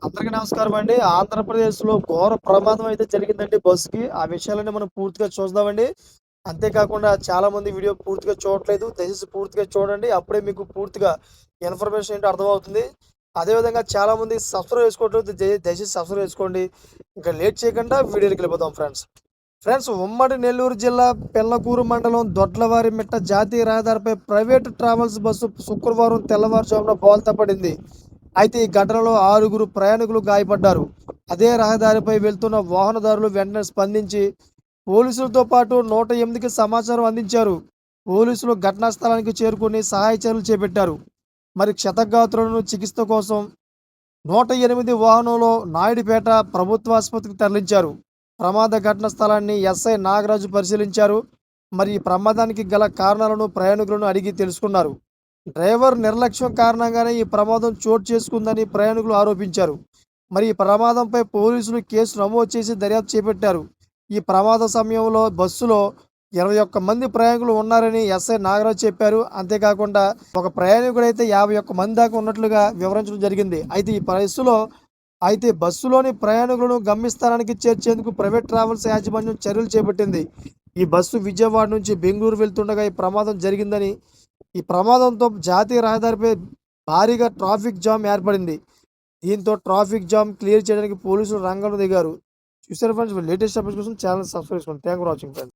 అందరికీ నమస్కారం అండి. ఆంధ్రప్రదేశ్‌లో ఘోర ప్రమాదం అయితే జరిగిందండి బస్సుకి. ఆ విషయాలన్నీ మనం పూర్తిగా చూద్దామండి. అంతేకాకుండా చాలామంది వీడియో పూర్తిగా చూడట్లేదు. దయచేసి పూర్తిగా చూడండి. అప్పుడే మీకు పూర్తిగా ఇన్ఫర్మేషన్ ఏంటో అర్థమవుతుంది. అదేవిధంగా చాలామంది సబ్స్క్రైబ్ చేసుకోవట్లేదు. దయచేసి సబ్స్క్రైబ్ చేసుకోండి. ఇంకా లేట్ చేయకుండా వీడియోలోకెళ్ళిపోదాం ఫ్రెండ్స్. ఫ్రెండ్స్, ఉమ్మడి నెల్లూరు జిల్లా పెళ్లకూరు మండలం దొడ్లవారిమిట్ట జాతీయ రహదారిపై ప్రైవేటు ట్రావెల్స్ బస్సు శుక్రవారం తెల్లవారుజామున బోల్తా పడింది. అయితే ఈ ఘటనలో 6గురు ప్రయాణికులు గాయపడ్డారు. అదే రహదారిపై వెళ్తున్న వాహనదారులు వెంటనే స్పందించి పోలీసులతో పాటు 108కి సమాచారం అందించారు. పోలీసులు ఘటనా స్థలానికి చేరుకుని సహాయ చర్యలు చేపట్టారు. మరి క్షతగాత్రులను చికిత్స కోసం 108 వాహనంలో నాయుడుపేట ప్రభుత్వ ఆసుపత్రికి తరలించారు. ప్రమాద ఘటన స్థలాన్ని ఎస్ఐ నాగరాజు పరిశీలించారు. మరి ఈ ప్రమాదానికి గల కారణాలను ప్రయాణికులను అడిగి తెలుసుకున్నారు. డ్రైవర్ నిర్లక్ష్యం కారణంగానే ఈ ప్రమాదం చోటు చేసుకుందని ప్రయాణికులు ఆరోపించారు. మరి ఈ ప్రమాదంపై పోలీసులు కేసు నమోదు చేసి దర్యాప్తు చేపట్టారు. ఈ ప్రమాద సమయంలో బస్సులో 21 మంది ప్రయాణికులు ఉన్నారని ఎస్ఐ నాగరాజు చెప్పారు. అంతేకాకుండా ఒక ప్రయాణికుడైతే 51 మంది దాకా ఉన్నట్లుగా వివరించడం జరిగింది. అయితే బస్సులోని ప్రయాణికులను గమ్యస్థానానికి చేర్చేందుకు ప్రైవేట్ ట్రావెల్స్ యాజమాన్యం చర్యలు చేపట్టింది. ఈ బస్సు విజయవాడ నుంచి బెంగళూరు వెళ్తుండగా ఈ ప్రమాదం జరిగిందని, ఈ ప్రమాదంతో జాతీయ రహదారిపై భారీగా ట్రాఫిక్ జామ్ ఏర్పడింది. దీంతో ట్రాఫిక్ జామ్ క్లియర్ చేయడానికి పోలీసులు రంగంలో దిగారు. చూసారు ఫ్రెండ్స్, లేటెస్ట్ అప్డేట్స్ కోసం ఛానల్ సబ్స్క్రైబ్ చేసుకోండి. Thanks for watching friends.